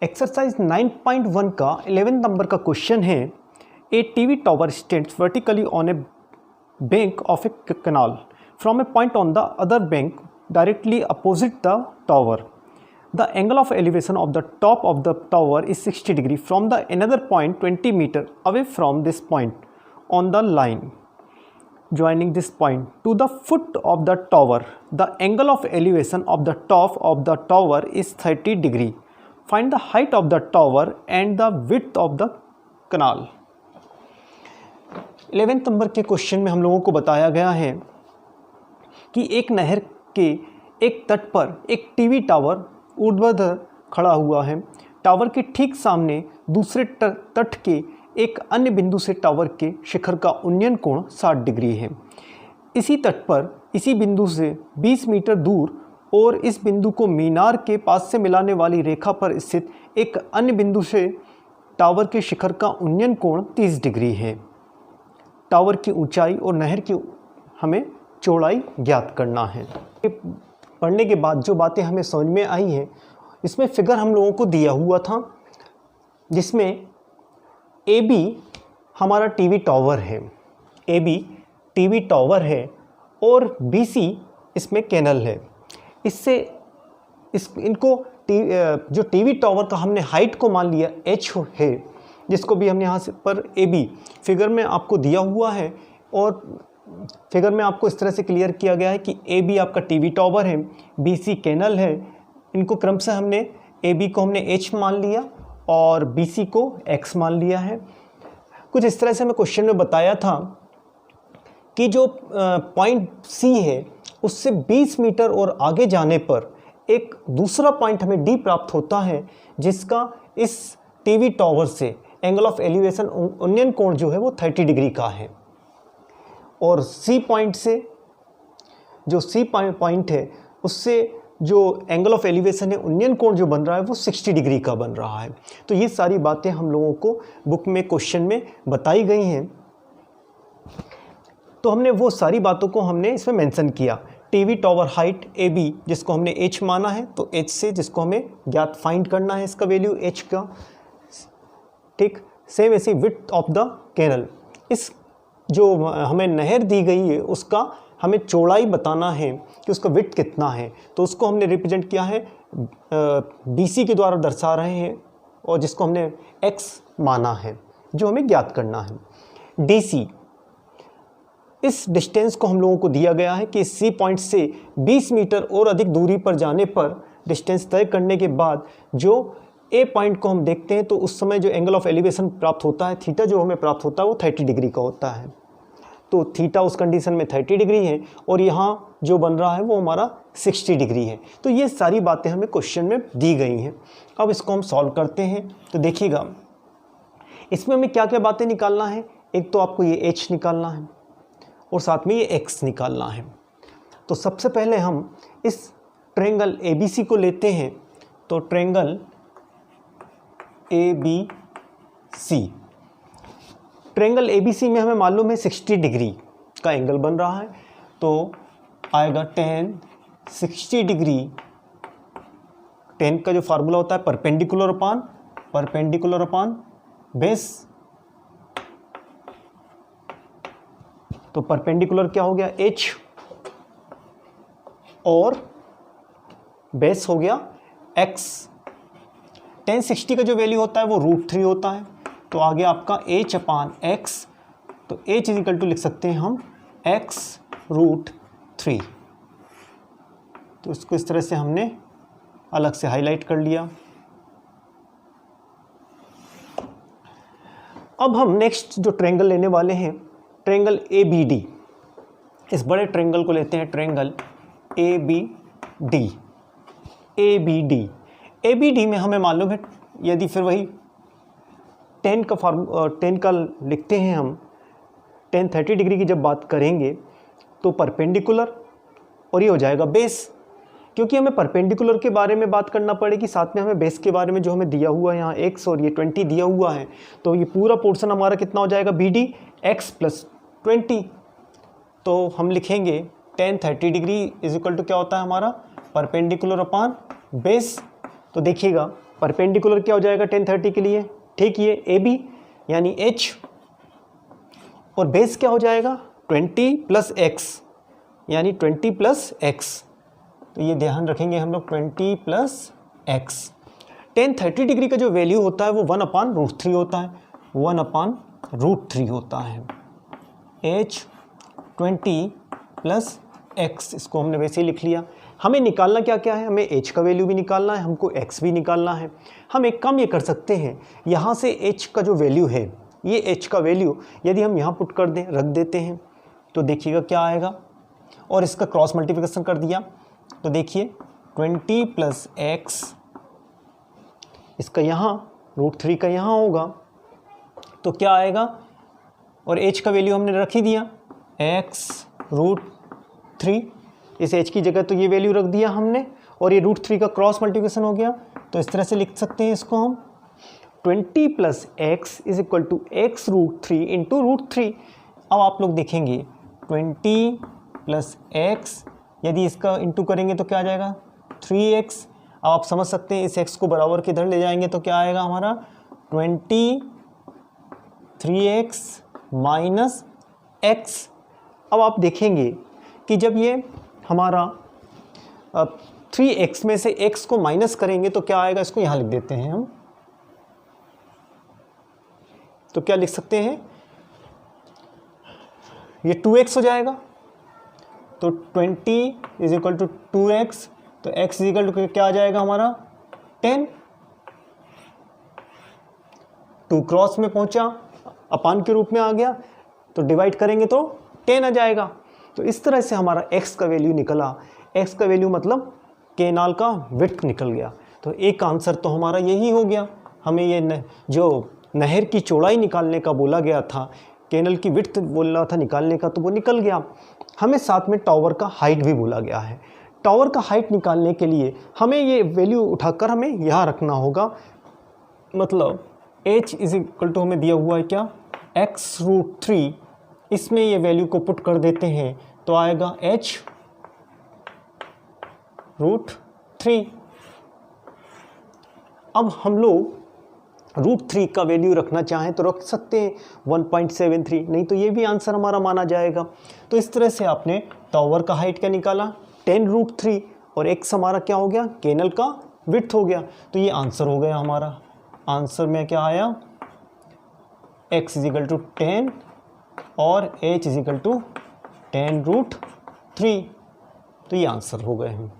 Exercise 9.1 का 11 number का question है। A TV tower stands vertically on a bank of a canal from a point on the other bank directly opposite the tower. The angle of elevation of the top of the tower is 60 degree from the another point 20 metre away from this point on the line joining this point to the foot of the tower. The angle of elevation of the top of the tower is 30 degree. Find the height of the tower and the width of the canal. 11th number के question में हम लोगों को बताया गया है कि एक नहर के एक तट पर एक टीवी टावर ऊर्ध्वाधर खड़ा हुआ है। टावर के ठीक सामने दूसरे तट के एक अन्य बिंदु से टावर के शिखर का उन्नयन कोण 60 डिग्री है। इसी तट पर इसी बिंदु से 20 मीटर दूर और इस बिंदु को मीनार के पास से मिलाने वाली रेखा पर स्थित एक अन्य बिंदु से टावर के शिखर का उन्नयन कोण 30 डिग्री है। टावर की ऊंचाई और नहर की हमें चौड़ाई ज्ञात करना है। पढ़ने के बाद जो बातें हमें समझ में आई हैं, इसमें फिगर हम लोगों को दिया हुआ था जिसमें ए बी हमारा टीवी टावर है, ए बी टीवी टावर है और बी सी इसमें कैनल है। इससे इनको जो टीवी टावर का हमने हाइट को मान लिया एच है, जिसको भी हमने यहाँ से पर ए बी फिगर में आपको दिया हुआ है और फिगर में आपको इस तरह से क्लियर किया गया है कि ए बी आपका टीवी टावर है, बी सी कैनल है। इनको क्रम से हमने ए बी को हमने एच मान लिया और बी सी को एक्स मान लिया है। कुछ इस तरह से हमें क्वेश्चन में बताया था कि जो पॉइंट सी है उससे 20 मीटर और आगे जाने पर एक दूसरा पॉइंट हमें डी प्राप्त होता है, जिसका इस टीवी टावर से एंगल ऑफ एलिवेशन उन्नयन कोण जो है वो 30 डिग्री का है। और सी पॉइंट से जो सी पॉइंट है उससे जो एंगल ऑफ एलिवेशन है उन्नयन कोण जो बन रहा है वो 60 डिग्री का बन रहा है। तो ये सारी बातें हम लोगों को बुक में क्वेश्चन में बताई गई हैं। तो हमने वो सारी बातों को हमने इसमें मेंशन किया। TV tower height A B जिसको हमने एच माना है, तो एच से जिसको हमें ज्ञात फाइंड करना है इसका वैल्यू एच का, ठीक। सेम ऐसे विड्थ ऑफ द कैनल, इस जो हमें नहर दी गई है उसका हमें चौड़ाई बताना है कि उसका विड्थ कितना है। तो उसको हमने रिप्रेजेंट किया है बी सी के द्वारा दर्शा रहे हैं और जिसको हमने एक्स माना है, जो हमें ज्ञात करना है। डी सी, इस डिस्टेंस को हम लोगों को दिया गया है कि सी पॉइंट से 20 मीटर और अधिक दूरी पर जाने पर डिस्टेंस तय करने के बाद जो ए पॉइंट को हम देखते हैं तो उस समय जो एंगल ऑफ एलिवेशन प्राप्त होता है, थीटा जो हमें प्राप्त होता है वो 30 डिग्री का होता है। तो थीटा उस कंडीशन में 30 डिग्री है और यहाँ जो बन रहा है वो हमारा 60 डिग्री है। तो ये सारी बातें हमें क्वेश्चन में दी गई हैं। अब इसको हम सॉल्व करते हैं। तो देखिएगा इसमें हमें क्या क्या बातें निकालना है। एक तो आपको ये h निकालना है और साथ में ये x निकालना है। तो सबसे पहले हम इस ट्रायंगल ABC को लेते हैं। तो ट्रायंगल ABC, ट्रायंगल ABC में हमें मालूम है 60 डिग्री का एंगल बन रहा है, तो आएगा tan 60 डिग्री। tan का जो फार्मूला होता है परपेंडिकुलर अपान बेस। तो परपेंडिकुलर क्या हो गया h और बेस हो गया x। tan 60 का जो वैल्यू होता है वो √3 होता है, तो आ गया आपका h अपान x। तो h इज इक्वल टू लिख सकते हैं हम x √3। तो इसको इस तरह से हमने अलग से हाईलाइट कर लिया। अब हम नेक्स्ट जो ट्रायंगल लेने वाले हैं, ट्रायंगल ABD, इस बड़े ट्रायंगल को लेते हैं, ट्रायंगल ABD में हमें मालूम है, यदि फिर वही tan का लिखते हैं हम, tan 30 डिग्री की जब बात करेंगे तो परपेंडिकुलर और ये हो जाएगा बेस। क्योंकि हमें परपेंडिकुलर के बारे में बात करना पड़ेगी, साथ में हमें बेस के बारे में जो हमें दिया हुआ है यहाँ x और ये 20 दिया हुआ है, तो ये पूरा पोर्शन हमारा कितना हो जाएगा BD x + 20। तो हम लिखेंगे tan 30 degree is equal to क्या होता है हमारा परपेंडिकुलर अपान बेस। तो देखिएगा परपेंडिकुलर क्या हो जाएगा tan 30 के लिए, ठीक, ये AB यानी H, और बेस क्या हो जाएगा 20 + x यानी 20 + x, तो ये ध्यान रखेंगे हम लोग 20 + x। tan 30 डिग्री का जो वैल्यू होता है वो 1/√3 होता है, 1/√3 होता है। H 20 + x, इसको हमने वैसे ही लिख लिया। हमें निकालना क्या क्या है, हमें h का वैल्यू भी निकालना है, हमको x भी निकालना है। हम एक काम ये कर सकते हैं, यहाँ से h का जो वैल्यू है, ये h का वैल्यू यदि हम यहाँ पुट कर दें, रख देते हैं, तो देखिएगा क्या आएगा, और इसका क्रॉस मल्टीप्लिकेशन कर दिया तो देखिए 20 + x, इसका यहाँ √3 का यहाँ होगा, तो क्या आएगा, और h का वैल्यू हमने रख ही दिया x √3, इस h की जगह तो ये वैल्यू रख दिया हमने, और ये √3 का क्रॉस मल्टीप्लिकेशन हो गया, तो इस तरह से लिख सकते हैं इसको हम 20 + x = x √3 इंटू √3। अब आप लोग देखेंगे 20 + x, यदि इसका इंटू करेंगे तो क्या आ जाएगा 3x। अब आप समझ सकते हैं इस x को बराबर के इधर ले जाएंगे तो क्या आएगा हमारा 23x - x। अब आप देखेंगे कि जब ये हमारा 3x में से x को माइनस करेंगे तो क्या आएगा, इसको यहाँ लिख देते हैं हम, तो क्या लिख सकते हैं, ये 2x हो जाएगा, तो 20 = 2x, तो x = क्या आ जाएगा हमारा 10, 2 क्रॉस में पहुंचा, अपान के रूप में आ गया, तो डिवाइड करेंगे तो 10 आ जाएगा। तो इस तरह से हमारा x का वैल्यू निकला, x का वैल्यू मतलब कैनाल का विड्थ निकल गया। तो एक आंसर तो हमारा यही हो गया, हमें ये जो नहर की चौड़ाई निकालने का बोला गया था, कैनल की विड्थ बोल रहा था निकालने का, तो वो निकल गया। हमें साथ में टावर का हाइट भी बोला गया है। टावर का हाइट निकालने के लिए हमें ये वैल्यू उठाकर हमें यहाँ रखना होगा, मतलब h = हमें दिया हुआ है क्या x √3, इसमें ये वैल्यू को पुट कर देते हैं तो आएगा h √3। अब हम लोग √3 का वैल्यू रखना चाहें तो रख सकते हैं 1.73, नहीं तो ये भी आंसर हमारा माना जाएगा। तो इस तरह से आपने टावर का हाइट क्या निकाला 10 √3, और x हमारा क्या हो गया, कैनल का विड्थ हो गया। तो ये आंसर हो गया हमारा। आंसर में क्या आया, x = 10 और h = 10 √3, तो ये आंसर हो गए हैं।